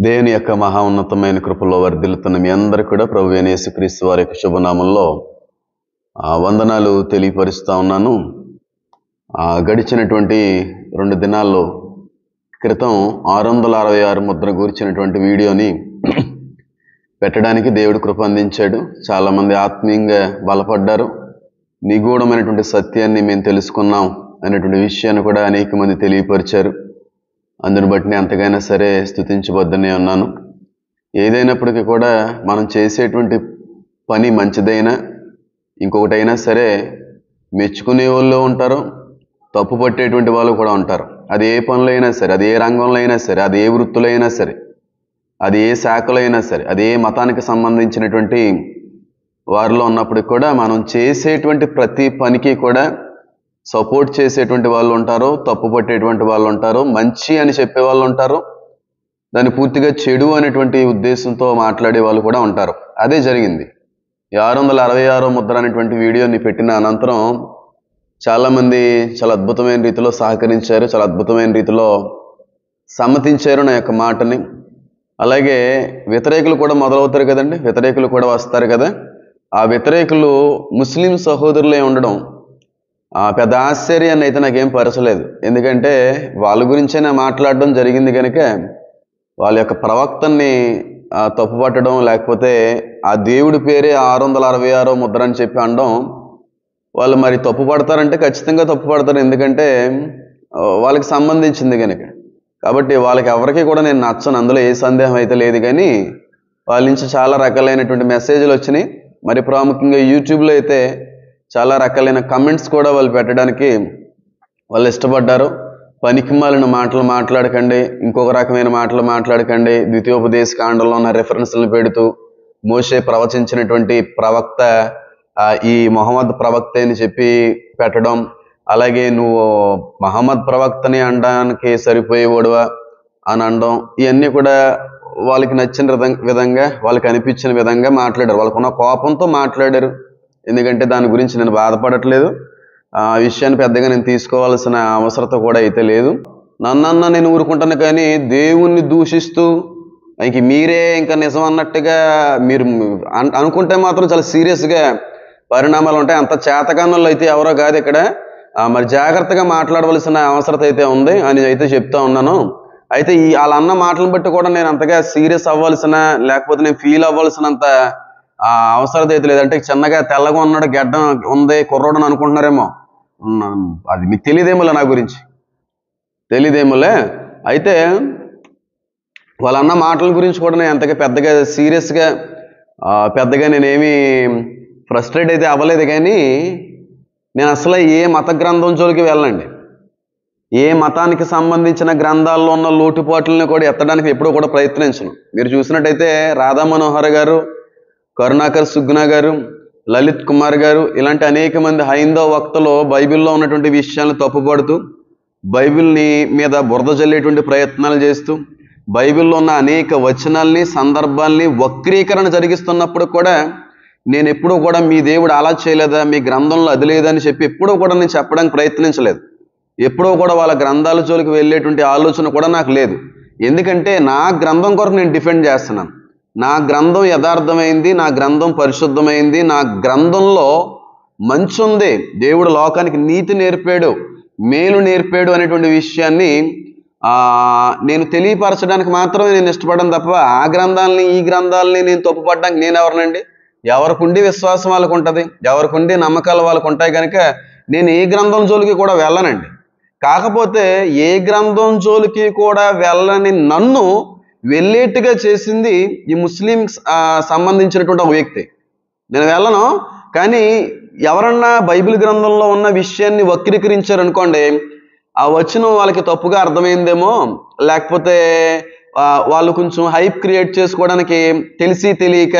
దేవుని యొక్క మహా ఉన్నతమైన కృపలో వర్ధిల్లుతున్న మీ అందరూ కూడా ప్రభువైన యేసుక్రీస్తు వారి యొక్క శుభనామంలో వందనాలు తెలియపరుస్తూ ఉన్నాను. గడిచినటువంటి 2 దినాల్లో క్రితం 666 ముద్ర గురించినటువంటి వీడియోని పెట్టడానికి దేవుడు కృప అందించాడు. చాలామంది ఆత్మీయంగా బలపడ్డారు. నిగూఢమైనటువంటి సత్యాన్ని మేము తెలుసుకున్నాం అనేటువంటి విషయాన్ని కూడా అనేక మంది తెలియపరిచారు. అందుని బట్టి నేను ఎంతకైనా సరే స్తుతించబద్దనే ఉన్నాను. ఏదైనప్పటికీ కూడా మనం చేసేటువంటి పని మంచిదైనా ఇంకొకటైనా సరే మెచ్చుకునే వాళ్ళు ఉంటారు, తప్పు పట్టేటువంటి వాళ్ళు కూడా ఉంటారు. అది ఏ పనులు అయినా సరే, అది ఏ రంగంలో అయినా సరే, అది ఏ వృత్తులో అయినా సరే, అది ఏ శాఖలో అయినా సరే, అది ఏ మతానికి సంబంధించినటువంటి వారిలో ఉన్నప్పటికి కూడా మనం చేసేటువంటి ప్రతి పనికి కూడా సపోర్ట్ చేసేటువంటి వాళ్ళు ఉంటారు, తప్పు పట్టేటువంటి వాళ్ళు ఉంటారు, మంచి అని చెప్పే వాళ్ళు ఉంటారు, దాన్ని పూర్తిగా చెడు అనేటువంటి ఉద్దేశంతో మాట్లాడే వాళ్ళు కూడా ఉంటారు. అదే జరిగింది. 666 ముద్ర అనేటువంటి వీడియోని పెట్టిన అనంతరం చాలామంది చాలా అద్భుతమైన రీతిలో సహకరించారు, చాలా అద్భుతమైన రీతిలో సమ్మతించారు నా యొక్క మాటని. అలాగే వ్యతిరేకులు కూడా మొదలవుతారు కదండి, వ్యతిరేకులు కూడా వస్తారు కదా. ఆ వ్యతిరేకులు ముస్లిం సహోదరులే ఉండడం పెద్ద ఆశ్చర్యాన్ని అయితే నాకేం పరచలేదు. ఎందుకంటే వాళ్ళ గురించే నేను మాట్లాడడం జరిగింది కనుక వాళ్ళ యొక్క ప్రవక్తని తప్పుపట్టడం, లేకపోతే ఆ దేవుడి పేరే 666 ముద్ర అని చెప్పి అనడం, వాళ్ళు మరి తప్పు పడతారంటే ఖచ్చితంగా తప్పు పడతారు. ఎందుకంటే వాళ్ళకి సంబంధించింది కనుక. కాబట్టి వాళ్ళకి ఎవరికి కూడా నేను నచ్చను, అందులో ఏ సందేహం అయితే లేదు. కానీ వాళ్ళ నుంచి చాలా రకాలైనటువంటి మెసేజ్లు వచ్చినాయి. మరి ప్రాముఖ్యంగా యూట్యూబ్లో అయితే చాలా రకాలైన కమెంట్స్ కూడా వాళ్ళు పెట్టడానికి వాళ్ళు ఇష్టపడ్డారు. పనికిమాలిన మాటలు మాట్లాడకండి, ఇంకొక రకమైన మాటలు మాట్లాడకండి, ద్వితీయోపదేశ కాండంలో ఉన్న రెఫరెన్స్లను పెడుతూ మోషే ప్రవచించినటువంటి ప్రవక్త ఈ మొహమ్మద్ ప్రవక్త అని చెప్పి పెట్టడం, అలాగే నువ్వు మహమ్మద్ ప్రవక్తని అనడానికి సరిపోయేవాడువా అని అనడం, ఇవన్నీ కూడా వాళ్ళకి నచ్చిన విధంగా వాళ్ళకి అనిపించిన విధంగా మాట్లాడారు. వాళ్ళకున్న కోపంతో మాట్లాడారు. ఎందుకంటే దాని గురించి నేను బాధపడట్లేదు, ఆ విషయాన్ని పెద్దగా నేను తీసుకోవాల్సిన అవసరత కూడా అయితే లేదు. నన్నన్నా నేను ఊరుకుంటాను. కానీ దేవుణ్ణి దూషిస్తూ ఇంక మీరే ఇంకా నిజం అన్నట్టుగా మీరు అనుకుంటే మాత్రం చాలా సీరియస్గా పరిణామాలు ఉంటాయి. అంత చేతకానులు అయితే ఎవరో కాదు ఇక్కడ. మరి జాగ్రత్తగా మాట్లాడవలసిన అవసరత అయితే ఉంది అని అయితే చెప్తా ఉన్నాను. అయితే వాళ్ళ అన్న మాటలను బట్టి కూడా నేను అంతగా సీరియస్ అవ్వాల్సిన, లేకపోతే నేను ఫీల్ అవ్వాల్సినంత అవసరత అయితే లేదంటే చిన్నగా తెల్లగా ఉన్నాడు, గడ్డం ఉంది, కుర్రోడు అని అనుకుంటున్నారేమో. అది మీకు తెలియదేమోలే, నా గురించి తెలియదేమోలే. అయితే వాళ్ళన్న మాటల గురించి కూడా నేను అంతగా పెద్దగా సీరియస్గా పెద్దగా నేనేమి ఫ్రస్ట్రేట్ అయితే అవ్వలేదు. కానీ నేను అసలు ఏ మత గ్రంథం జోలికి వెళ్ళండి, ఏ మతానికి సంబంధించిన గ్రంథాల్లో ఉన్న లోటుపాట్లని కూడా ఎత్తడానికి ఎప్పుడూ కూడా ప్రయత్నించను. మీరు చూసినట్టయితే రాధా మనోహర్ గారు, కరుణాకర్ సుగ్నా గారు, లలిత్ కుమార్ గారు, ఇలాంటి అనేక మంది హైందవ వక్తలు బైబిల్లో ఉన్నటువంటి విషయాలను తప్పుపడుతూ, బైబిల్ని మీద బురద జల్లేటువంటి ప్రయత్నాలు చేస్తూ, బైబిల్లో ఉన్న అనేక వచనాల్ని, సందర్భాల్ని వక్రీకరణ జరిగిస్తున్నప్పుడు కూడా నేను ఎప్పుడూ కూడా మీ దేవుడు అలా చేయలేదా, మీ గ్రంథంలో అది లేదని చెప్పి ఎప్పుడూ కూడా నేను చెప్పడానికి ప్రయత్నించలేదు. ఎప్పుడూ కూడా వాళ్ళ గ్రంథాల జోలికి వెళ్ళేటువంటి ఆలోచన కూడా నాకు లేదు. ఎందుకంటే నా గ్రంథం కొరకు నేను డిఫెండ్ చేస్తున్నాను. నా గ్రంథం యథార్థమైంది, నా గ్రంథం పరిశుద్ధమైంది, నా గ్రంథంలో మంచి ఉంది, దేవుడు లోకానికి నీతి నేర్పాడు, మేలు నేర్పాడు అనేటువంటి విషయాన్ని నేను తెలియపరచడానికి మాత్రమే నేను ఇష్టపడను తప్ప ఆ గ్రంథాలని ఈ గ్రంథాలని నేను తప్పుపడడానికి నేను ఎవరినండి? ఎవరికుండి విశ్వాసం వాళ్ళకు ఉంటుంది, ఎవరికుండి నమ్మకాలు వాళ్ళకు ఉంటాయి. కనుక నేను ఏ గ్రంథం జోలికి కూడా వెళ్ళనండి. కాకపోతే ఏ గ్రంథం జోలికి కూడా వెళ్ళని నన్ను వెళ్ళేట్టుగా చేసింది ఈ ముస్లిం సంబంధించినటువంటి ఒక వ్యక్తి. నేను వెళ్ళను. కానీ ఎవరన్నా బైబిల్ గ్రంథంలో ఉన్న విషయాన్ని వక్రీకరించారు అనుకోండి, ఆ వచనం వాళ్ళకి తప్పుగా అర్థమైందేమో, లేకపోతే వాళ్ళు కొంచెం హైప్ క్రియేట్ చేసుకోవడానికి తెలిసి తెలియక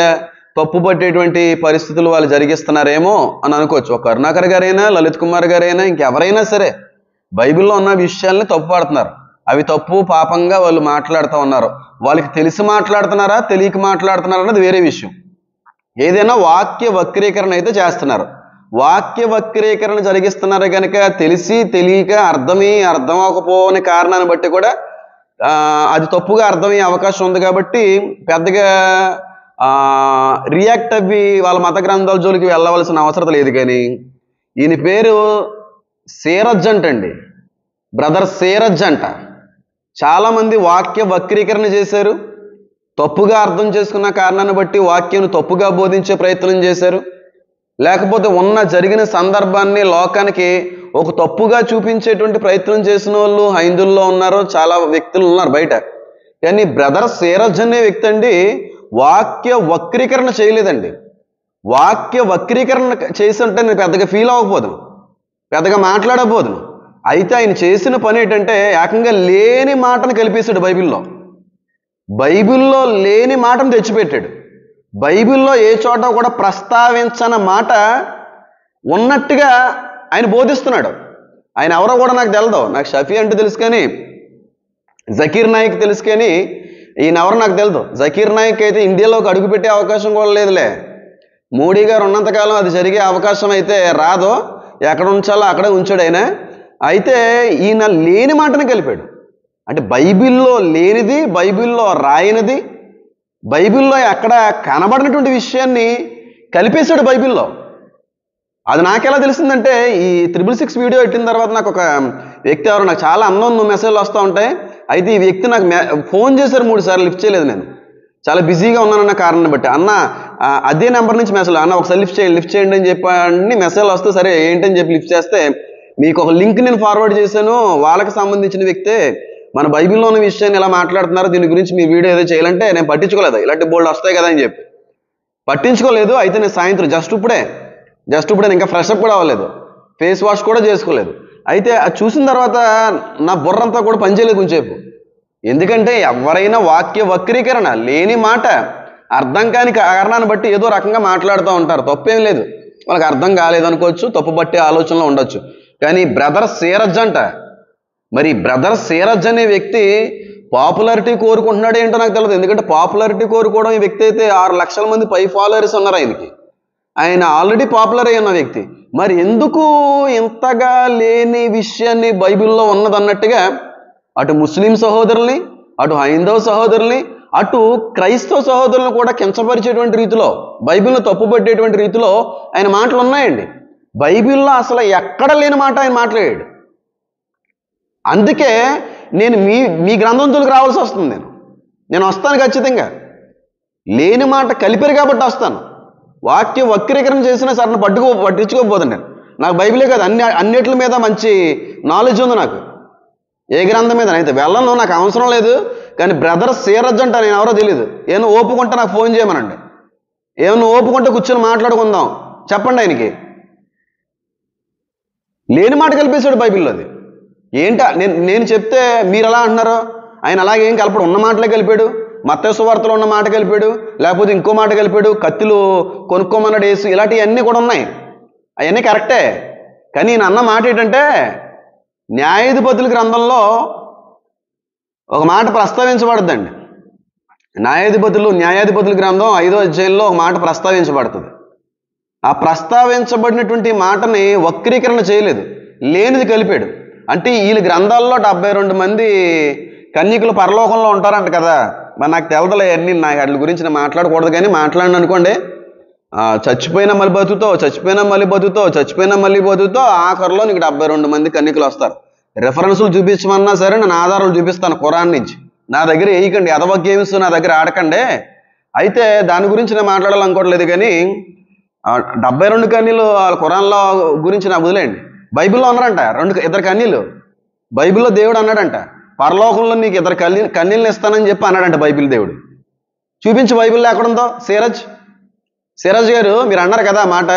తప్పు పట్టేటువంటి పరిస్థితులు వాళ్ళు జరిగిస్తున్నారేమో అని అనుకోవచ్చు. ఒక కరుణాకర్ గారైనా, లలిత్ కుమార్ గారైనా, ఇంకెవరైనా సరే బైబిల్లో ఉన్న విషయాల్ని తప్పు పడుతున్నారు. అవి తప్పు పాపంగా వాళ్ళు మాట్లాడుతూ ఉన్నారు. వాళ్ళకి తెలిసి మాట్లాడుతున్నారా, తెలియక మాట్లాడుతున్నారా అన్నది వేరే విషయం. ఏదైనా వాక్య వక్రీకరణ అయితే చేస్తున్నారు. వాక్య వక్రీకరణ జరిగిస్తున్నారు కనుక తెలిసి తెలియక అర్థం అవ్వకపోని కారణాన్ని బట్టి కూడా అది తప్పుగా అర్థమయ్యే అవకాశం ఉంది కాబట్టి పెద్దగా రియాక్ట్ అవ్వి వాళ్ళ మత గ్రంథాల జోలికి వెళ్ళవలసిన అవసరం లేదు. కానీ ఈయన పేరు సీరజ్ అంటండి, బ్రదర్ సీరజ్ అంట. చాలామంది వాక్య వక్రీకరణ చేశారు, తప్పుగా అర్థం చేసుకున్న కారణాన్ని బట్టి వాక్యం తప్పుగా బోధించే ప్రయత్నం చేశారు, లేకపోతే జరిగిన సందర్భాన్ని లోకానికి ఒక తప్పుగా చూపించేటువంటి ప్రయత్నం చేసిన వాళ్ళు హైందువుల్లో ఉన్నారు, చాలా వ్యక్తులు ఉన్నారు బయట. కానీ బ్రదర్ సీరజ్ అనే వ్యక్తి అండి వాక్య వక్రీకరణ చేయలేదండి. వాక్య వక్రీకరణ చేసి ఉంటే నేను పెద్దగా ఫీల్ అవ్వకపోదును, పెద్దగా మాట్లాడకపోదును. అయితే ఆయన చేసిన పని ఏంటంటే ఏకంగా లేని మాటను కలిపేశాడు. బైబిల్లో లేని మాటను తెచ్చిపెట్టాడు. బైబిల్లో ఏ చోట కూడా ప్రస్తావించని మాట ఉన్నట్టుగా ఆయన బోధిస్తున్నాడు. ఆయన ఎవరో కూడా నాకు తెలదు. నాకు షఫీ అంటే తెలుసు, కానీ జకీర్ నాయక్ తెలుసు, కానీ ఈయన ఎవరో నాకు తెలదు. జకీర్ నాయక్ అయితే ఇండియాలోకి అడుగుపెట్టే అవకాశం కూడా లేదులే. మోడీ గారు ఉన్నంతకాలం అది జరిగే అవకాశం అయితే రాదో, ఎక్కడ ఉంచాలో అక్కడే ఉంచాడు ఆయన. అయితే ఈయన లేని మాటను కలిపాడు. అంటే బైబిల్లో లేనిది, బైబిల్లో రాయనిది, బైబిల్లో ఎక్కడ కనబడినటువంటి విషయాన్ని కలిపేశాడు బైబిల్లో. అది నాకెలా తెలిసిందంటే ఈ 666 వీడియో పెట్టిన తర్వాత నాకు ఒక వ్యక్తి ఎవరు, నాకు చాలా అన్నోన్ మెసేజ్లు వస్తూ ఉంటాయి. అయితే ఈ వ్యక్తి నాకు ఫోన్ చేశారు 3 సార్లు, లిఫ్ట్ చేయలేదు. నేను చాలా బిజీగా ఉన్నానన్న కారణాన్ని బట్టి, అన్న అదే నెంబర్ నుంచి మెసేజ్, అన్న ఒకసారి లిఫ్ట్ చేయండి అని చెప్పి మెసేజ్లు వస్తే సరే ఏంటని చెప్పి లిఫ్ట్ చేస్తే, మీకు ఒక లింక్ నేను ఫార్వర్డ్ చేశాను, వాళ్ళకి సంబంధించిన వ్యక్తే, మన బైబిల్లో ఉన్న విషయాన్ని ఎలా మాట్లాడుతున్నారు, దీని గురించి మీ వీడియో ఏదో చేయాలంటే నేను పట్టించుకోలేదు. ఇలాంటి బోల్డ్ వస్తాయి కదా అని చెప్పి పట్టించుకోలేదు. అయితే నేను సాయంత్రం జస్ట్ ఇప్పుడే ఇంకా ఫ్రెష్ అప్ కూడా అవ్వలేదు, ఫేస్ వాష్ కూడా చేసుకోలేదు. అయితే అది చూసిన తర్వాత నా బుర్రంతా కూడా పనిచేయలేదు కొంచెంసేపు. ఎందుకంటే ఎవరైనా వాక్య వక్రీకరణ, లేని మాట, అర్థం కాని కారణాన్ని బట్టి ఏదో రకంగా మాట్లాడుతూ ఉంటారు. తప్పేం లేదు, వాళ్ళకి అర్థం కాలేదు అనుకోవచ్చు, తప్పు పట్టే ఆలోచనలో ఉండొచ్చు. కానీ బ్రదర్ సీరజ్ అంట, మరి బ్రదర్ సీరజ్ అనే వ్యక్తి పాపులారిటీ కోరుకుంటున్నాడు ఏంటో నాకు తెలియదు. ఎందుకంటే పాపులారిటీ కోరుకోవడం ఈ వ్యక్తి అయితే 6 లక్షల మంది పై ఫాలోవర్స్ ఉన్నారు ఆయనకి. ఆయన ఆల్రెడీ పాపులర్ అయి ఉన్న వ్యక్తి. మరి ఎందుకు ఇంతగా లేని విషయాన్ని బైబిల్లో ఉన్నదన్నట్టుగా అటు ముస్లిం సహోదరుల్ని, అటు హైందవ సహోదరుల్ని, అటు క్రైస్తవ సహోదరులను కూడా కించపరిచేటువంటి రీతిలో, బైబిల్ను తప్పుపట్టేటువంటి రీతిలో ఆయన మాటలు ఉన్నాయండి. బైబిల్లో అసలు ఎక్కడ లేని మాట ఆయన మాట్లాడాడు. అందుకే నేను మీ గ్రంథంతులకు రావాల్సి వస్తుంది. నేను వస్తాను ఖచ్చితంగా. లేని మాట కలిపారు కాబట్టి వస్తాను. వాక్య వక్రీకరణ చేసినా సరే పట్టించుకోకపోతాను నేను. నాకు బైబిలే కాదు, అన్నిటి మీద మంచి నాలెడ్జ్ ఉంది నాకు. ఏ గ్రంథం మీద అయితే వెళ్ళను, నాకు అవసరం లేదు. కానీ బ్రదర్ సీరజ్ అంట, నేను ఎవరో తెలియదు. ఏమన్నా ఓపుకుంటే నాకు ఫోన్ చేయమనండి, ఏమన్నా ఓపుకుంటే కూర్చొని మాట్లాడుకుందాం, చెప్పండి ఆయనకి. లేని మాట కలిపేశాడు బైబిల్లో. అది ఏంట నేను చెప్తే మీరు ఎలా అంటున్నారు? ఆయన అలాగేం కలపడు, ఉన్న మాటలే కలిపాడు. మత్తయి సువార్తలో ఉన్న మాట కలిపాడు, లేకపోతే ఇంకో మాట కలిపాడు, కత్తులు కొనుక్కోమన్నాడు యేసు, ఇలాంటివన్నీ కూడా ఉన్నాయి. అవన్నీ కరెక్టే. కానీ నేను అన్న మాట ఏంటంటే, న్యాయాధిపతుల గ్రంథంలో ఒక మాట ప్రస్తావించబడుద్దండి. న్యాయాధిపతుల గ్రంథం 5వ అధ్యాయంలో ఒక మాట ప్రస్తావించబడుతుంది. ఆ ప్రస్తావించబడినటువంటి మాటని వక్రీకరణ చేయలేదు, లేనిది కలిపాడు. అంటే వీళ్ళ గ్రంథాల్లో 72 మంది కన్యకులు పరలోకంలో ఉంటారంట కదా. మరి నాకు తెలదలే అన్నీ, నాకు వాటి గురించి నేను మాట్లాడకూడదు. కానీ మాట్లాడిన అనుకోండి, చచ్చిపోయినా మళ్ళీ బతుకుతో ఆఖరిలో నీకు 72 మంది కన్యకులు వస్తారు. రెఫరెన్సులు చూపించమన్నా సరే నేను ఆధారాలు చూపిస్తాను ఖురాన్ నుంచి. నా దగ్గర వేయకండి, అదవ గేమ్స్ నా దగ్గర ఆడకండి. అయితే దాని గురించి నేను మాట్లాడాలనుకోవట్లేదు. కానీ 72 కన్యలు ఖురాన్లో గురించి నాకు వదిలేయండి. బైబిల్లో ఉన్నారంట 2 కన్యలు. బైబిల్లో దేవుడు అన్నాడంట, పరలోకంలో నీకు 2 కన్యలను ఇస్తానని చెప్పి అన్నాడంట బైబిల్ దేవుడు. చూపించు బైబిల్లో ఎక్కడుందో. సిరాజ్ గారు మీరు అన్నారు కదా మాట,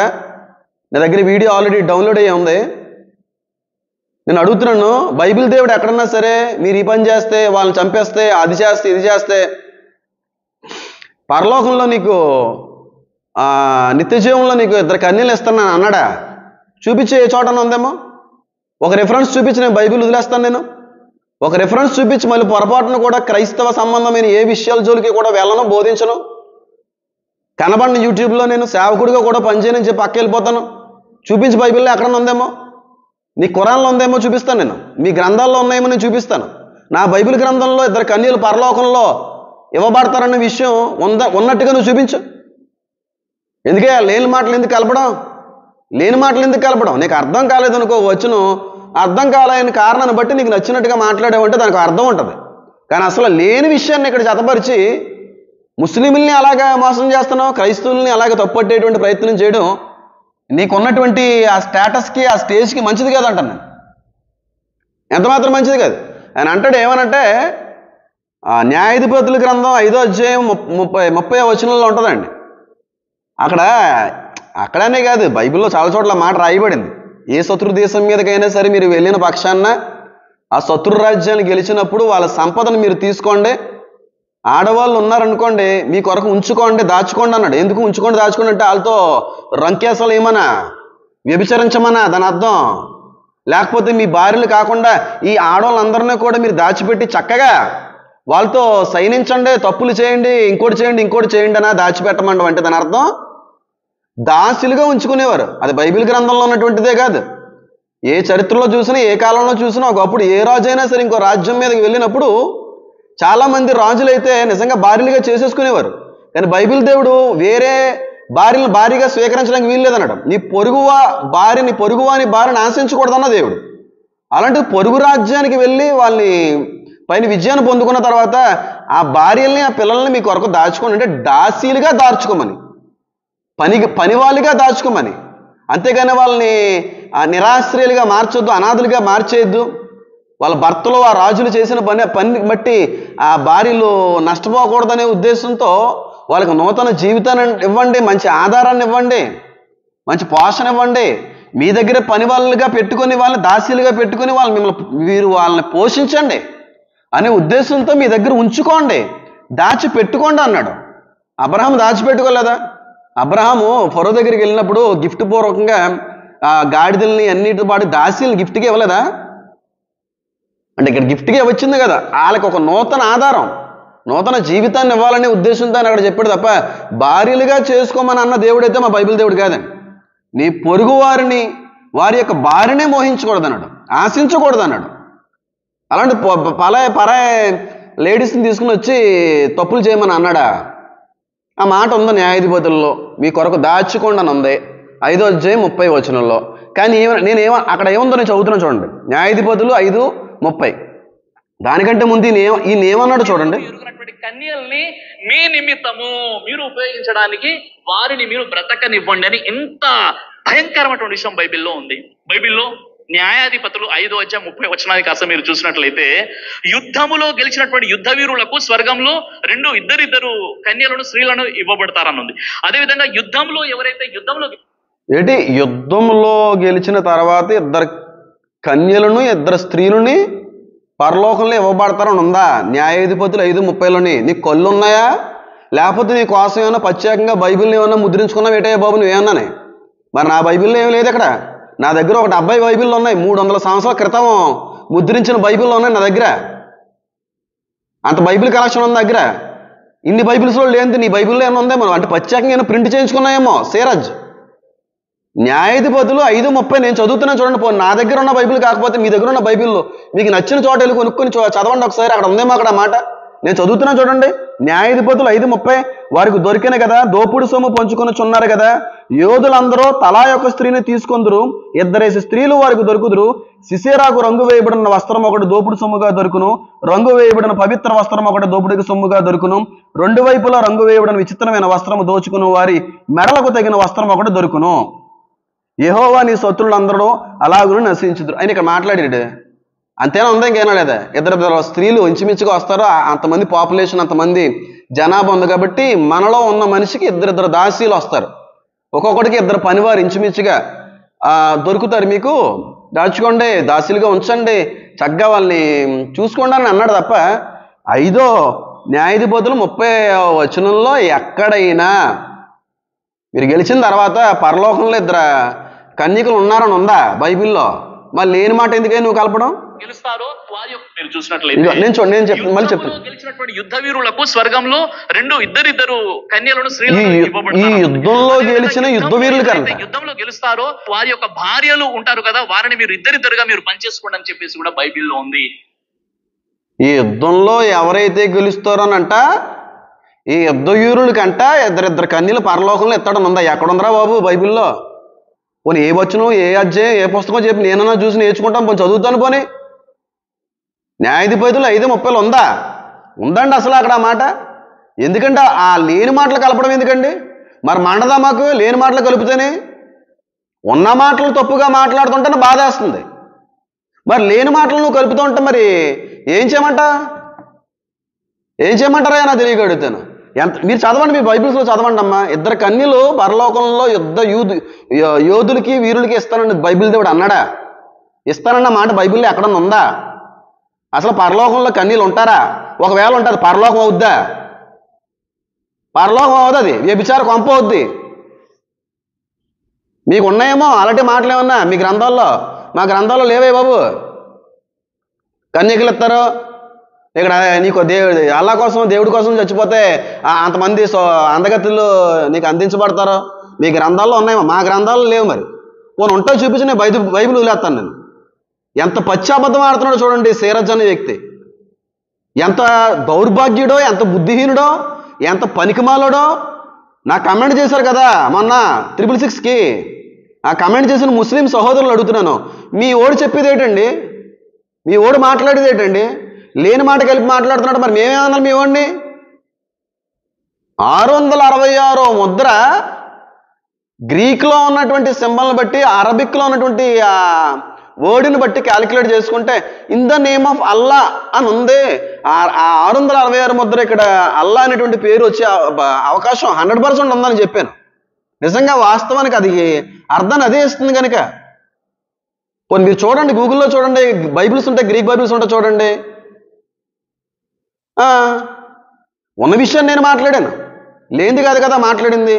నా దగ్గర వీడియో ఆల్రెడీ డౌన్లోడ్ అయ్యి ఉంది. నేను అడుగుతున్నాను, బైబిల్ దేవుడు ఎక్కడన్నా సరే మీరు ఈ పని చేస్తే, వాళ్ళని చంపేస్తే, అది చేస్తే, ఇది చేస్తే పరలోకంలో నీకు నిత్య జీవంలో నీకు 2 కన్యలు ఇస్తానని అన్నాడా? చూపించే ఏ చోటన ఉందేమో. ఒక రిఫరెన్స్ చూపించి నేను బైబిల్ వదిలేస్తాను. నేను ఒక రిఫరెన్స్ చూపించి మళ్ళీ పొరపాటును కూడా క్రైస్తవ సంబంధమైన ఏ విషయాల జోలికి కూడా వెళ్ళను, బోధించను. కనబడిన యూట్యూబ్లో నేను సేవకుడిగా కూడా పనిచేయనని చెప్పి పక్క వెళ్ళిపోతాను. చూపించి బైబిల్లో ఎక్కడన్నా ఉందేమో, నీ ఖురాన్లో ఉందేమో చూపిస్తాను. నేను మీ గ్రంథాల్లో ఉన్నాయేమో నేను చూపిస్తాను. నా బైబిల్ గ్రంథంలో ఇద్దరు కన్యలు పరలోకంలో ఇవ్వబడతారన్న విషయం ఉన్నట్టుగా నువ్వు చూపించు. ఎందుకే లేని మాటలు ఎందుకు కలపడం? లేని మాటలు ఎందుకు కలపడం? నీకు అర్థం కాలేదనుకో, వచ్చును అర్థం కాలేని కారణాన్ని బట్టి నీకు నచ్చినట్టుగా మాట్లాడేవంటే దానికి అర్థం ఉంటుంది. కానీ అసలు లేని విషయాన్ని ఇక్కడ జతపరిచి ముస్లింల్ని అలాగా మోసం చేస్తున్నావు, క్రైస్తవుల్ని అలాగే తప్పట్టేటువంటి ప్రయత్నం చేయడం నీకున్నటువంటి ఆ స్టేటస్కి, ఆ స్టేజ్కి మంచిది కాదంటాను నేను. ఎంత మాత్రం మంచిది కాదు. ఆయన అంటాడు ఏమనంటే, న్యాయాధిపతుల గ్రంథం 5వ అధ్యాయం 30వ వచనంలో ఉంటుందండి. అక్కడనే కాదు, బైబిల్లో చాలా చోట్ల మాట రాయబడింది. ఏ శత్రు దేశం మీదకైనా సరే మీరు వెళ్ళిన పక్షాన ఆ శత్రు రాజ్యాన్ని గెలిచినప్పుడు వాళ్ళ సంపదను మీరు తీసుకోండి, ఆడవాళ్ళు ఉన్నారనుకోండి మీ కొరకు ఉంచుకోండి, దాచుకోండి అన్నాడు. ఎందుకు ఉంచుకోండి దాచుకోండి అంటే వాళ్ళతో రంకేసలు ఏమన్నా వ్యభిచరించమన్నా దాని అర్థం. లేకపోతే మీ భార్యలు కాకుండా ఈ ఆడవాళ్ళందరినీ కూడా మీరు దాచిపెట్టి చక్కగా వాళ్ళతో సైనించండి, తప్పులు చేయండి, ఇంకోటి చేయండి అనా దాచిపెట్టమండం అంటే దాని అర్థం దాసులుగా ఉంచుకునేవారు. అది బైబిల్ గ్రంథంలో ఉన్నటువంటిదే కాదు. ఏ చరిత్రలో చూసినా, ఏ కాలంలో చూసినా ఒకప్పుడు ఏ రాజు అయినా సరే ఇంకో రాజ్యం మీదకి వెళ్ళినప్పుడు చాలామంది రాజులైతే నిజంగా భార్యలుగా చేసేసుకునేవారు. కానీ బైబిల్ దేవుడు వేరే భార్యను భార్యగా స్వీకరించడానికి వీలు లేదన్నాడు. నీ పొరుగువాని భార్యను ఆశించకూడదన్న దేవుడు. అలాంటి పొరుగు రాజ్యానికి వెళ్ళి వాళ్ళని పైన విజయాన్ని పొందుకున్న తర్వాత ఆ భార్యల్ని, ఆ పిల్లల్ని మీ కొరకు దాచుకోండి అంటే దాసీలుగా దాచుకోమని, పనివాళ్ళుగా దాచుకోమని. అంతేగాని వాళ్ళని నిరాశ్రయులుగా మార్చొద్దు, అనాథులుగా మార్చేయద్దు. వాళ్ళ భర్తలు ఆ రాజులు చేసిన పని బట్టి ఆ భార్యలు నష్టపోకూడదనే ఉద్దేశంతో వాళ్ళకి నూతన జీవితాన్ని ఇవ్వండి, మంచి ఆధారాన్ని ఇవ్వండి, మంచి పోషణ ఇవ్వండి. మీ దగ్గర పని వాళ్ళుగా పెట్టుకొని, వాళ్ళని దాసీలుగా పెట్టుకొని మీరు వాళ్ళని పోషించండి అనే ఉద్దేశంతో మీ దగ్గర ఉంచుకోండి, దాచిపెట్టుకోండి అన్నాడు. అబ్రహాము దాచిపెట్టుకోలేదా? అబ్రహాము ఫరో దగ్గరికి వెళ్ళినప్పుడు గిఫ్ట్ పూర్వకంగా ఆ గాడిదల్ని అన్నిటితో పాటు దాసీలు గిఫ్ట్గా ఇవ్వలేదా? అంటే ఇక్కడ గిఫ్ట్గా వచ్చింది కదా. వాళ్ళకి ఒక నూతన ఆధారం, నూతన జీవితాన్ని ఇవ్వాలనే ఉద్దేశంతో ఆయన అక్కడ చెప్పాడు తప్ప భార్యలుగా చేసుకోమని అన్న దేవుడైతే మా బైబిల్ దేవుడు కాదండి. నీ పొరుగు వారిని, వారి యొక్క భార్యనే మోహించకూడదు అన్నాడు, ఆశించకూడదు అన్నాడు. అలాంటి పరాయి లేడీస్ని తీసుకుని వచ్చి తప్పులు చేయమని అన్నాడా? ఆ మాట ఉంది న్యాయాధిపతుల్లో, మీ కొరకు దాచుకోండి అని ఉంది 5వ అధ్యాయం 30వ వచనంలో. కానీ అక్కడ ఏముందో నేను చదువుతున్నాను చూడండి. న్యాయాధిపతులు 5:30. దానికంటే ముందు ఈయన ఏమన్నాడు చూడండి. కన్యల్ని మీ నిమిత్తము మీరు ఉపయోగించడానికి వారిని మీరు బ్రతకనివ్వండి అని ఎంత భయంకరమైనటువంటి విషయం బైబిల్లో ఉంది. బైబిల్లో న్యాయాధిపతులు 5వ అధ్యాయం 30వ వచనానికి కాస్త మీరు చూసినట్లయితే, యుద్ధములో గెలిచినటువంటి యుద్ధ వీరులకు స్వర్గంలో ఇద్దరిద్దరు కన్యలను, స్త్రీలను ఇవ్వబడతారనుంది. అదేవిధంగా యుద్ధంలో ఎవరైతే యుద్ధంలో గెలిచిన తర్వాత 2 కన్యలను 2 స్త్రీలని పరలోకంలో ఇవ్వబడతారని ఉందా? న్యాయాధిపతులు 5:30లోని. నీకు కళ్ళు ఉన్నాయా? లేకపోతే నీ కోసం ఏమన్నా ప్రత్యేకంగా బైబిల్ని ఏమన్నా ముద్రించుకున్నావు ఏటయ్యా బాబు నువ్వేమన్నానే? మరి నా బైబిల్లో ఏమి లేదు ఇక్కడ. నా దగ్గర ఒక 70 బైబిల్లో ఉన్నాయి, 300 సంవత్సరాల క్రితం ముద్రించిన బైబిల్లో ఉన్నాయి నా దగ్గర. అంత బైబిల్ కలెక్షన్ ఉంది దగ్గర. ఇన్ని బైబిల్స్లో లేదు, నీ బైబిల్లో ఏమైనా ఉందేమో అంటే ప్రత్యేకంగా ఏమైనా ప్రింట్ చేయించుకున్నాయేమో. సిరాజ్ న్యాయాధిపతులు 5:30 నేను చదువుతున్నా చూడండి. నా దగ్గర ఉన్న బైబిల్ కాకపోతే మీ దగ్గర ఉన్న బైబిల్లో మీకు నచ్చిన చోట వెళ్ళి కొనుక్కొని చదవండి ఒకసారి. అక్కడ ఉందేమో అక్కడ మాట. నేను చదువుతున్నా చూడండి. న్యాయాధిపతులు 5:30. వారికి దొరికిన కదా, దోపుడు సొమ్ము పంచుకొనుచున్నారు కదా, యోధులందరూ తలా యొక్క స్త్రీని తీసుకొందురు, 2 స్త్రీలు వారికి దొరుకుదురు. సిసేరాకు రంగు వేయబడిన వస్త్రం ఒకటి దోపుడు సొమ్ముగా దొరుకును, రంగు వేయబడిన పవిత్ర వస్త్రం ఒకటి దోపుడికి సొమ్ముగా దొరుకును, 2 వైపులా రంగు వేయబడిన విచిత్రమైన వస్త్రము దోచుకును వారి మెడలకు తగిన వస్త్రం ఒకటి దొరుకును. యెహోవా నీ శత్రులందరూ అలాగును నశించుదురు అని ఇక్కడ మాట్లాడాడు. అంతేనా ఉందా? ఇంకేనా లేదా? 2 స్త్రీలు ఇంచుమించుగా వస్తారు. అంతమంది పాపులేషన్, అంతమంది జనాభా ఉంది కాబట్టి మనలో ఉన్న మనిషికి 2 దాసీలు వస్తారు. ఒక్కొక్కడికి 2 పనివారు ఇంచుమించుగా దొరుకుతారు. మీకు దాచుకోండి, దాసీలుగా ఉంచండి, చక్కగా వాళ్ళని చూసుకోండి అని అన్నాడు తప్ప 5వ న్యాయాధిపతులు 30వ వచనంలో ఎక్కడైనా మీరు గెలిచిన తర్వాత పరలోకంలో 2 కన్యకులు ఉన్నారని ఉందా బైబిల్లో? మళ్ళీ లేని మాట ఎందుకని నువ్వు కలపడం? గెలుస్తారో వారి యొక్క మీరు చూసినట్లయితే నేను చెప్తాను, మళ్ళీ చెప్తాను. గెలిచినటువంటి యుద్ధ వీరులకు స్వర్గంలో ఇద్దరిద్దరు కన్యలను, స్త్రీలను ఈ యుద్ధంలో గెలిచిన యుద్ధ వీరులు కదా, యుద్ధంలో గెలుస్తారో వారి యొక్క భార్యలు ఉంటారు కదా, వారిని మీరు ఇద్దరిద్దరుగా మీరు పనిచేసుకోండి అని చెప్పేసి కూడా బైబిల్లో ఉంది. ఈ యుద్ధంలో ఎవరైతే గెలుస్తారోనంట, ఈ యుద్ధవీరులకంట ఇద్దరిద్దరు కన్యలు పరలోకంలో ఎత్తడం ఉందా? ఎక్కడుందరా బాబు బైబిల్లో? పోనీ ఏ వచనం, ఏ అధ్యాయం, ఏ పుస్తకం చెప్పి నేనన్నా చూసి నేర్చుకుంటాను, పోనీ చదువుతాను. పోనీ న్యాయాధిపతులు 5:30 ఉందా? ఉందండి అసలు అక్కడ ఆ మాట. ఎందుకంటే ఆ లేని మాటలు కలపడం ఎందుకండి? మరి మండదా మాకు లేని మాటలు కలిపితేనే? ఉన్న మాటలు తప్పుగా మాట్లాడుతుంటే బాధేస్తుంది. మరి లేని మాటలు నువ్వు కలుపుతూ ఉంటే మరి ఏం చేయమంటారా? నా తెలియక అడుగుతాను. మీరు చదవండి, మీ బైబిల్స్లో చదవండి అమ్మా. ఇద్దరు కన్యలు పరలోకంలో యోధులకి వీరులకి ఇస్తానని బైబిల్ దేవుడు అన్నాడా? ఇస్తానన్న మాట బైబిల్లో ఎక్కడన్నా ఉందా? అసలు పరలోకంలో కన్యలు ఉంటారా? ఒకవేళ ఉంటుంది, పరలోకం అవుద్దా? పరలోకం అవుతుంది, వ్యభిచార కొంప అవుద్ది. మీకు ఉన్నాయేమో అలాంటి మాటలు ఏమన్నా మీ గ్రంథాల్లో? మా గ్రంథాల్లో లేవే బాబు. కన్యకలు ఇస్తారు ఇక్కడ, నీకు అల్లా కోసం దేవుడి కోసం చచ్చిపోతే అంతమంది అందగతులు నీకు అందించబడతారు. మీ గ్రంథాల్లో ఉన్నాయేమో, మా గ్రంథాల్లో లేవు. మరి పోనీ ఉంటే చూపించి నేను బైబిల్ వదిలేస్తాను. నేను ఎంత పశ్చాబద్ధం ఆడుతున్నాడో చూడండి సీరజ్ అనే వ్యక్తి. ఎంత దౌర్భాగ్యుడో, ఎంత బుద్ధిహీనుడో, ఎంత పనికిమాలోడో. నాకు కమెంట్ చేశారు కదా మొన్న 666కి. ఆ కమెంట్ చేసిన ముస్లిం సహోదరులు అడుగుతున్నాను, మీ ఓడు చెప్పేది ఏంటండి? మీ ఓడు మాట్లాడేది ఏంటండి? లేని మాట కలిపి మాట్లాడుతున్నాడు. మరి మేమేమన్నాం మీ ఓడిని? 666వ ముద్ర గ్రీక్లో ఉన్నటువంటి సింబల్ని బట్టి, అరబిక్లో ఉన్నటువంటి వర్డ్ని బట్టి క్యాలిక్యులేట్ చేసుకుంటే ఇన్ ద నేమ్ ఆఫ్ అల్లా అని ఉంది. ఆ 666 ముద్ర ఇక్కడ అల్లా అనేటువంటి పేరు వచ్చే అవకాశం 100% ఉందని చెప్పాను. నిజంగా వాస్తవానికి అది అర్థాన్ని అదే ఇస్తుంది కనుక. కొన్ని మీరు చూడండి, గూగుల్లో చూడండి, బైబిల్స్ ఉంటాయి, గ్రీక్ బైబిల్స్ ఉంటాయి, చూడండి. ఉన్న విషయాన్ని నేను మాట్లాడాను, లేనిది కాదు కదా మాట్లాడింది.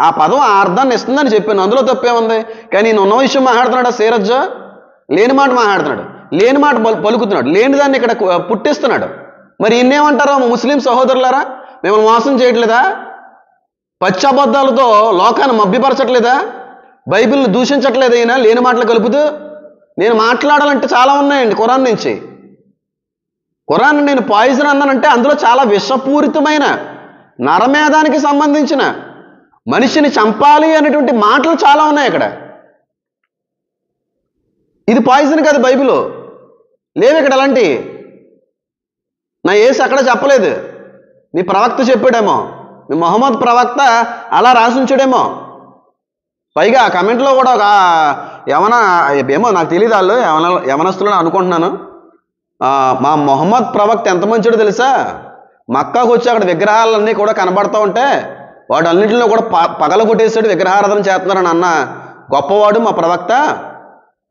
ఆ పదం ఆ అర్థాన్ని ఇస్తుందని చెప్పాను, అందులో తప్పేముంది? కానీ నేను ఉన్న విషయం మాట్లాడుతున్నాడు సీరజ్, లేని మాట మాట్లాడుతున్నాడు, లేని మాట పలుకుతున్నాడు, లేని దాన్ని ఇక్కడ పుట్టిస్తున్నాడు. మరి ఇన్నేమంటారో ముస్లిం సహోదరులారా? మిమ్మల్ని మోసం చేయట్లేదా? పచ్చబద్ధాలతో లోకాన్ని మభ్యపరచట్లేదా? బైబిల్ని దూషించట్లేదు అయినా లేని మాటలు కలుపుతూ? నేను మాట్లాడాలంటే చాలా ఉన్నాయండి ఖురాన్ నుంచి. ఖురాన్ నేను పాయిజన్ అన్నానంటే అందులో చాలా విషపూరితమైన, నరమేధానికి సంబంధించిన, మనిషిని చంపాలి అనేటువంటి మాటలు చాలా ఉన్నాయి అక్కడ. ఇది పాయిజన్ కాదు, బైబిల్ లేవు ఇక్కడ అలాంటి. నా యేసు అక్కడ చెప్పలేదు, మీ ప్రవక్త చెప్పాడేమో, మీ మొహమ్మద్ ప్రవక్త అలా రాసించాడేమో. పైగా ఆ కమెంట్లో కూడా ఒక ఏమో నాకు తెలియదు, వాళ్ళు యవనస్తులు అనుకుంటున్నాను. మా మొహమ్మద్ ప్రవక్త ఎంత మంచిడో తెలుసా? మక్కాకు వచ్చి అక్కడ విగ్రహాలన్నీ కూడా కనబడతా ఉంటే వాడు అన్నింటిలో కూడా పగల కొట్టేసాడు, విగ్రహారాధన చేస్తున్నారని అన్న గొప్పవాడు మా ప్రవక్త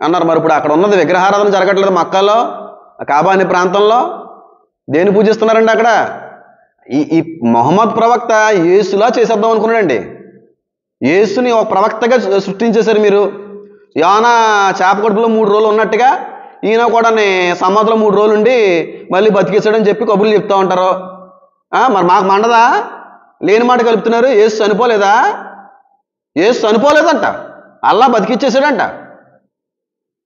అన్నారు. మరి ఇప్పుడు అక్కడ ఉన్నది విగ్రహారాధన జరగట్లేదు మక్కాలో, కాబా అనే ప్రాంతంలో. దేని పూజిస్తున్నారండి అక్కడ? ఈ మొహమ్మద్ ప్రవక్త యేసులా చేసేద్దాం అనుకున్నాడండి. యేసుని ఒక ప్రవక్తగా సృష్టించేశారు మీరు. యోనా చేప కడుపులో 3 రోజులు ఉన్నట్టుగా ఈయన కూడా సముద్రం 3 రోజులు ఉండి మళ్ళీ బతికేశాడని చెప్పి కబుర్లు చెప్తా ఉంటారు. మరి మాకు మండదా? లేని మాట కలుపుతున్నారు. యేసు చనిపోలేదా? యేసు చనిపోలేదంట, అల్లా బతికిచ్చేసాడంట.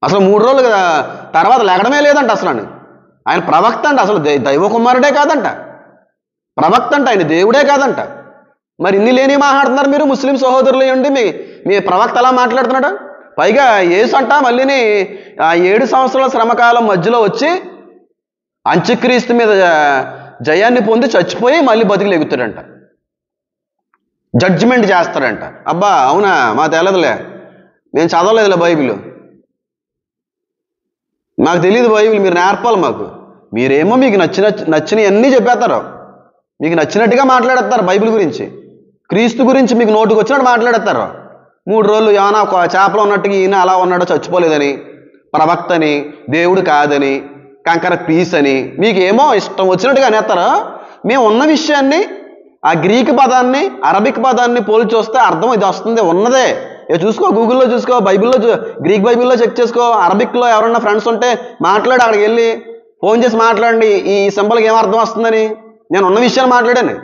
అసలు 3 రోజులు తర్వాత లేకడమే లేదంట. అసలు ఆయన ప్రవక్త అంట, అసలు దైవ కుమారుడే కాదంట, ప్రవక్త అంట, ఆయన దేవుడే కాదంట. మరి ఇన్ని లేని మాట్లాడుతున్నారు మీరు ముస్లిం సహోదరులు ఉండి మీ ప్రవక్త అలా మాట్లాడుతున్నాడు. పైగా యేసు అంట మళ్ళీని 7 సంవత్సరాల శ్రమకాలం మధ్యలో వచ్చి అంత్యక్రీస్తు మీద జయాన్ని పొంది చచ్చిపోయి మళ్ళీ బతికి లెగుతాడంట, జడ్జిమెంట్ చేస్తాడంట. అబ్బా అవునా? మా తెలదులే, నేను చదవలేదులే బైబిల్, నాకు తెలియదు బైబిల్, మీరు నేర్పాలి మాకు. మీరేమో మీకు నచ్చినవన్నీ చెప్పేస్తారు, మీకు నచ్చినట్టుగా మాట్లాడేస్తారు బైబిల్ గురించి, క్రీస్తు గురించి మీకు నోటుకు వచ్చినట్టు మాట్లాడేస్తారు. 3 రోజులు యోనా చేపలో ఉన్నట్టుగా ఈయన అలా ఉన్నాడో, చచ్చిపోలేదని, ప్రవక్తని, దేవుడు కాదని, కంకర పీస్ అని మీకు ఏమో ఇష్టం వచ్చినట్టుగా అనేస్తారు. మేము ఉన్న విషయాన్ని, ఆ గ్రీక్ పదాన్ని, అరబిక్ పదాన్ని పోల్చి చూస్తే అర్థం ఇది వస్తుంది, ఉన్నదే. చూసుకో, గూగుల్లో చూసుకో, బైబిల్లో గ్రీక్ బైబిల్లో చెక్ చేసుకో, అరబిక్లో ఎవరన్నా ఫ్రెండ్స్ ఉంటే మాట్లాడి, అక్కడికి వెళ్ళి ఫోన్ చేసి మాట్లాడండి ఈ సింబల్కి ఏం అర్థం వస్తుందని. నేను ఉన్న విషయాన్ని మాట్లాడాను,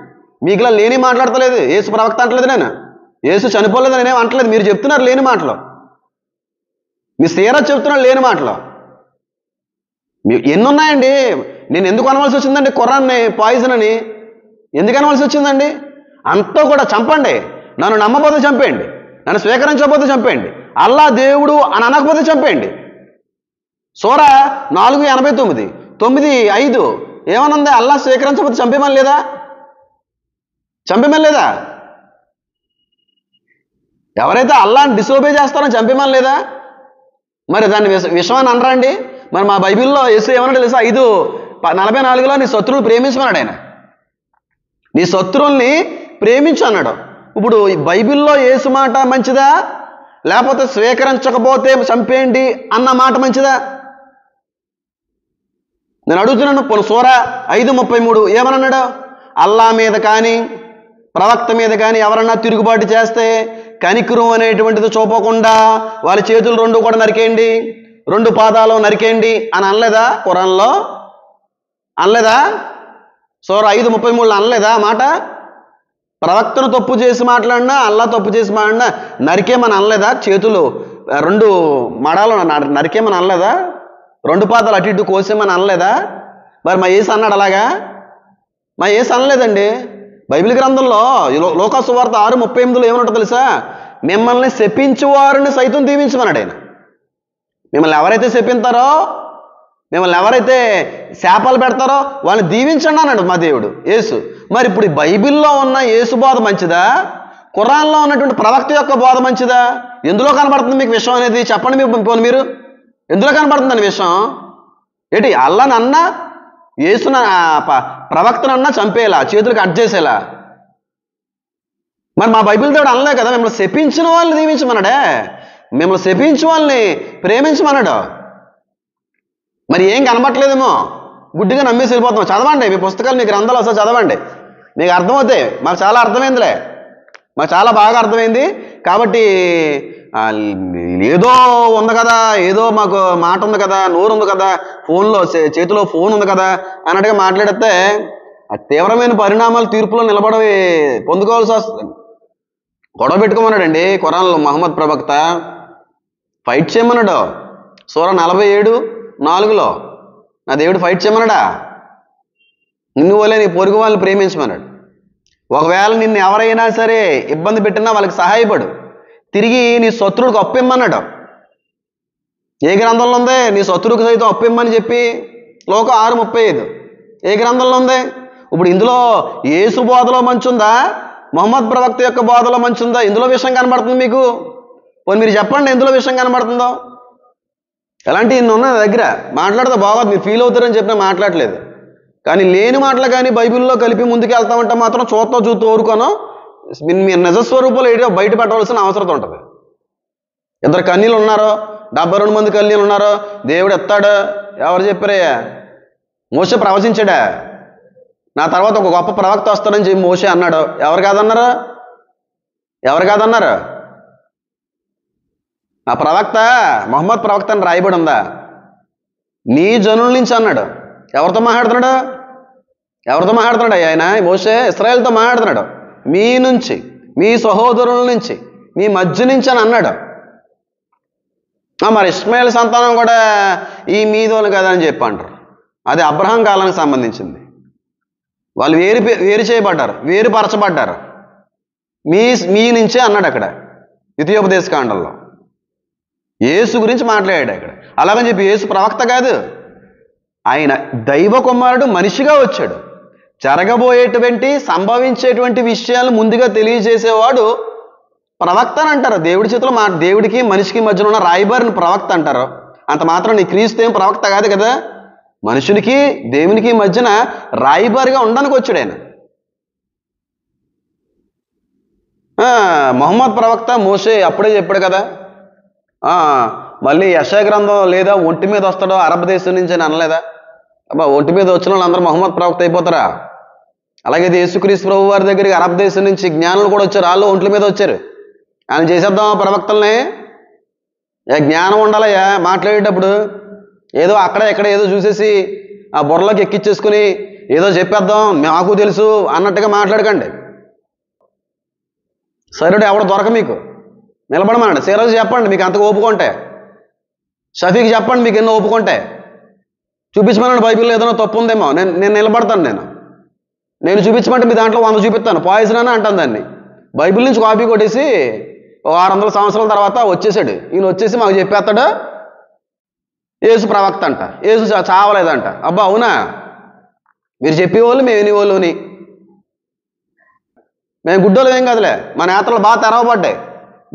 మీకులా లేని మాట్లాడతలేదు. యేసు ప్రవక్త అంటలేదు, నేను యేసు చనిపోలేదని నేనేం అంటలేదు. మీరు చెప్తున్నారు లేని మాటలు, మీ సీరజ్ చెప్తున్నారు లేని మాటలు. ఎన్ని ఉన్నాయండి? నేను ఎందుకు అనవలసి వచ్చిందండి ఖురాన్ని పాయిజన్ అని? ఎందుకు అనవలసి వచ్చిందండి? అంతా కూడా చంపండి, నన్ను నమ్మబోతే చంపేయండి, నన్ను స్వీకరించకపోతే చంపేయండి, అల్లా దేవుడు అని అనకపోతే చంపేయండి. సూర 4:89, 9:5 ఏమనుంది? అల్లా స్వీకరించకపోతే చంపేమని లేదా? చంపేమని లేదా? ఎవరైతే అల్లాని డిసోబే చేస్తారో చంపేమని లేదా? మరి దాన్ని విషం అని అనరా అండి? మరి మా బైబిల్లో యేసు ఏమన్నా తెలుసా? 5:44లో నీ శత్రువులు ప్రేమించమన్నాడు ఆయన. నీ శత్రువుల్ని ప్రేమించు అన్నాడు. ఇప్పుడు ఈ బైబిల్లో యేసు మాట మంచిదా, లేకపోతే స్వీకరించకపోతే చంపేయండి అన్న మాట మంచిదా? నేను అడుగుతున్నాను. పోను సూర 5:33 ఏమన్నాడు? అల్లా మీద కానీ ప్రవక్త మీద కానీ ఎవరన్నా తిరుగుబాటు చేస్తే కనికరం అనేటువంటిది చూపకుండా వాళ్ళ చేతులు 2 కూడా నరికేయండి, 2 పాదాలు నరికేయండి అని అనలేదా? ఖురాన్లో అనలేదా? సూర 5:33 అనలేదా మాట? ప్రవక్తను తప్పు చేసి మాట్లాడినా, అల్లా తప్పు చేసి మాట్లాడినా నరికేమని అనలేదా? చేతులు 2 మడాలు నరికేమని అనలేదా? 2 పాదాలు అటు ఇటు కోసేమని అనలేదా? మరి మా యేసు అన్నాడు అలాగా? మా యేసు అనలేదండి. బైబిల్ గ్రంథంలో లోకా సువార్త 6:38 ఏమన్నట్టు తెలుసా? మిమ్మల్ని శపించువారిని సైతం దీవించమన్నాడు ఆయన. మిమ్మల్ని ఎవరైతే శపిస్తారో, మిమ్మల్ని ఎవరైతే శాపాలు పెడతారో వాళ్ళని దీవించండి అన్నాడు మా దేవుడు యేసు. మరి ఇప్పుడు ఈ బైబిల్లో ఉన్న యేసు బోధ మంచిదా, ఖురాన్లో ఉన్నటువంటి ప్రవక్త యొక్క బోధ మంచిదా? ఎందులో కనబడుతుంది మీకు విషయం అనేది? చెప్పండి మీరు ఎందులో కనబడుతుందని విషయం? ఏంటి అల్లాని అన్నా, యేసున ప్రవక్తనన్నా చంపేలా, చేతులు కట్ చేసేలా? మరి మా బైబిల్ దేవుడు అనలే కదా మిమ్మల్ని శపించిన వాళ్ళని దీవించమన్నాడే, మిమ్మల్ని శపించిన వాళ్ళని ప్రేమించమన్నాడు. మరి ఏం కనబట్టలేదేమో, గుడ్డిగా నమ్మేసి వెళ్ళిపోతాం. చదవండి మీ పుస్తకాలు, మీ గ్రంథాలు అసలు చదవండి, మీకు అర్థమవుతాయి. మాకు చాలా అర్థమైందిలే, మాకు చాలా బాగా అర్థమైంది. కాబట్టి ఏదో ఉంది కదా, ఏదో మాకు మాట ఉంది కదా, నోరు ఉంది కదా, ఫోన్లో చేతిలో ఫోన్ ఉంది కదా అన్నట్టుగా మాట్లాడితే ఆ తీవ్రమైన పరిణామాలు తీర్పులో నిలబడవి పొందుకోవాల్సి వస్తుంది. గొడవ పెట్టుకోమన్నాడండి ఖురాన్లో మహమ్మద్ ప్రవక్త. ఫైట్ చేయమన్నాడు సూర 47:4లో. నా దేవుడు ఫైట్ చేయమన్నాడా? నిన్ను వల్లే నీ పొరుగు వాళ్ళని ప్రేమించమన్నాడు. ఒకవేళ నిన్ను ఎవరైనా సరే ఇబ్బంది పెట్టినా వాళ్ళకి సహాయపడు, తిరిగి నీ శత్రువులకు అప్పిమ్మన్నాడు. ఏ గ్రంథంలో ఉంది? నీ శత్రువుకు సైతం అప్పిమ్మని చెప్పి లోక 6:35 ఏ గ్రంథంలో ఉంది? ఇప్పుడు ఇందులో యేసు బోధలో మంచుందా, మహమ్మద్ ప్రవక్త యొక్క బోధలో మంచుందా? ఇందులో విషయం కనబడుతుంది మీకు? పోనీ మీరు చెప్పండి ఎందులో విషయం కనబడుతుందో. ఎలాంటి ఇన్ని ఉన్నాయి నా దగ్గర, మాట్లాడితే బాగోదు, మీరు ఫీల్ అవుతారని చెప్పినా మాట్లాడలేదు. కానీ లేని మాటలు కానీ బైబిల్లో కలిపి ముందుకు వెళ్తామంటే మాత్రం చూస్తూ ఊరుకోను. మీరు నిజస్వరూపాలు ఏదో బయట పెట్టవలసిన అవసరం ఉంటుంది. 2 కన్నీళ్ళు ఉన్నారో, 72 మంది కన్నీళ్ళు ఉన్నారో దేవుడు ఎత్తాడు. ఎవరు చెప్పారయ్యా? మోషే ప్రవచించాడా? నా తర్వాత ఒక గొప్ప ప్రవక్త వస్తాడని చెప్పి మోషే అన్నాడు. ఎవరు కాదన్నారు? ఆ ప్రవక్త మహమ్మద్ ప్రవక్త అని రాయబడి ఉందా? నీ జనుల నుంచి అన్నాడు. ఎవరితో మాట్లాడుతున్నాడు ఆయన? మోషే ఇశ్రాయేలుతో మాట్లాడుతున్నాడు. మీ నుంచి, మీ సహోదరుల నుంచి, మీ మధ్య నుంచి అని అన్నాడు. మరి ఇష్మాయేల్ సంతానం కూడా ఈ మీదోలు కదా అని చెప్పి అంటారు. అది అబ్రహాం కాలానికి సంబంధించింది. వాళ్ళు వేరు చేయబడ్డారు, వేరుపరచబడ్డారు. మీ నుంచే అన్నాడు అక్కడ ద్వితీయోపదేశ కాండంలో. యేసు గురించి మాట్లాడాడు అక్కడ. అలాగని చెప్పి యేసు ప్రవక్త కాదు, ఆయన దైవ కుమారుడు, మనిషిగా వచ్చాడు. జరగబోయేటువంటి సంభవించేటువంటి విషయాలు ముందుగా తెలియజేసేవాడు ప్రవక్త అని అంటారు. దేవుడి చేతిలో దేవుడికి మనిషికి మధ్యలో ఉన్న రాయబారిని ప్రవక్త అంటారు. అంత మాత్రం నీ క్రీస్తు ఏం ప్రవక్త కాదు కదా. మనుషునికి దేవునికి మధ్యన రాయబారిగా ఉండడానికి వచ్చాడు ఆయన. మహమ్మద్ ప్రవక్త మోషే అప్పుడే చెప్పాడు కదా. మళ్ళీ యెషయా గ్రంథం లేదా ఒంటి మీద వస్తాడో అరబ్ దేశం నుంచి అని అనలేదా? అబ్బా, ఒంటి మీద వచ్చిన వాళ్ళందరూ మహమ్మద్ ప్రవక్త అయిపోతారా? అలాగే యేసుక్రీస్తు ప్రభు వారి దగ్గరికి అరబ్ దేశం నుంచి జ్ఞానులు కూడా వచ్చారు, వాళ్ళు ఒంట్ల మీద వచ్చారు. ఆయన చేసేద్దాం ప్రవక్తల్ని. జ్ఞానం ఉండాలయ్యా మాట్లాడేటప్పుడు. ఏదో అక్కడ ఎక్కడ ఏదో చూసేసి ఆ బుర్రలోకి ఎక్కిచ్చేసుకుని ఏదో చెప్పేద్దాం మాకు తెలుసు అన్నట్టుగా మాట్లాడకండి. సరే ఎవడ దొరక మీకు నిలబడమనండి. సీరియస్ చెప్పండి మీకు అంతగా ఒప్పుకుంటే. షఫీకి చెప్పండి మీకు ఎన్నో ఒప్పుకుంటే. చూపించమన్నాడు బైబిల్లో ఏదైనా తప్పు ఉందేమో, నేను నిలబడతాను. నేను చూపించమంటే మీ దాంట్లో 100 చూపిస్తాను. పాయిజన్ అని అంటాను దాన్ని. బైబిల్ నుంచి కాపీ కొట్టేసి 600 సంవత్సరాల తర్వాత వచ్చేసాడు ఈయన. వచ్చేసి మాకు చెప్పేస్తాడు యేసు ప్రవక్త అంట, యేసు చావలేదంట. అబ్బా అవునా? మీరు చెప్పేవాళ్ళు మేము వినేవాళ్ళుని. మేము గుడ్డోళ్ళు ఏం కదలే, మా నేత్రాలు బాగా తెరవబడ్డాయి.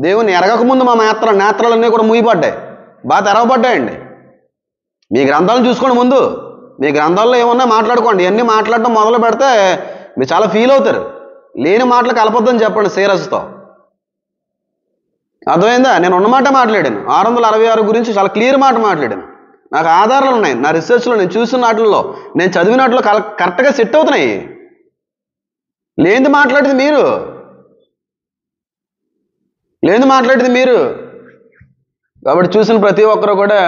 దేవుని ఎరగకముందు మా నేత్రాలన్నీ కూడా మూయబడ్డాయి, బాగా తెరవబడ్డాయండి. మీ గ్రంథాలను చూసుకోండి ముందు. మీ గ్రంథాల్లో ఏమన్నా మాట్లాడుకోండి. ఇవన్నీ మాట్లాడటం మొదలు పెడితే మీరు చాలా ఫీల్ అవుతారు. లేని మాటలు కలపొద్దని చెప్పండి సీరియస్తో. అర్థమైందా? నేను ఉన్నమాట మాట్లాడాను. 666 గురించి చాలా క్లియర్ మాట మాట్లాడాను. నాకు ఆధారాలు ఉన్నాయి. నా రీసెర్చ్లో నేను చూసిన వాటిల్లో, నేను చదివిన వాటిలో కరెక్ట్గా సెట్ అవుతున్నాయి. లేనిది మాట్లాడేది మీరు. కాబట్టి చూసిన ప్రతి ఒక్కరు కూడా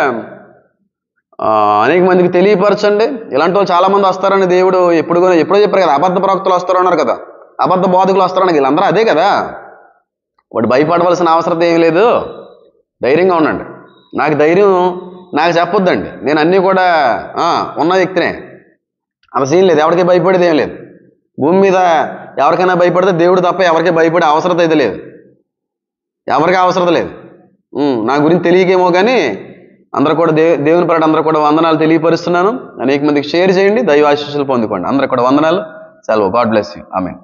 అనేక మందికి తెలియపరచండి. ఇలాంటి వాళ్ళు చాలామంది వస్తారని దేవుడు ఎప్పుడో చెప్పారు కదా. అబద్ధ ప్రవక్తలు వస్తారు అన్నారు కదా, అబద్ధ బోధకులు వస్తారని. వీళ్ళందరూ అదే కదా. వాడు భయపడవలసిన అవసరం ఏమీ లేదు. ధైర్యంగా ఉండండి. నాకు ధైర్యం నాకు చెప్పొద్దండి. నేను అన్నీ కూడా ఉన్న వ్యక్తినే. అంత సీన్ లేదు. ఎవరికి భయపడేది ఏం లేదు. భూమి మీద ఎవరికైనా భయపడితే దేవుడు తప్ప ఎవరికి భయపడే అవసరం అయితే లేదు. ఎవరికి అవసరం లేదు. నా గురించి తెలియకేమో కానీ అందరూ కూడా దేవుని పరంగా అందరూ కూడా వందనాలు తెలియపరుస్తున్నాను. అనేక మందికి షేర్ చేయండి. దైవ ఆశీస్సులు పొందుకోండి. అందరూ కూడా వందనాలు. సెలవు. God bless you. ఆమేన్.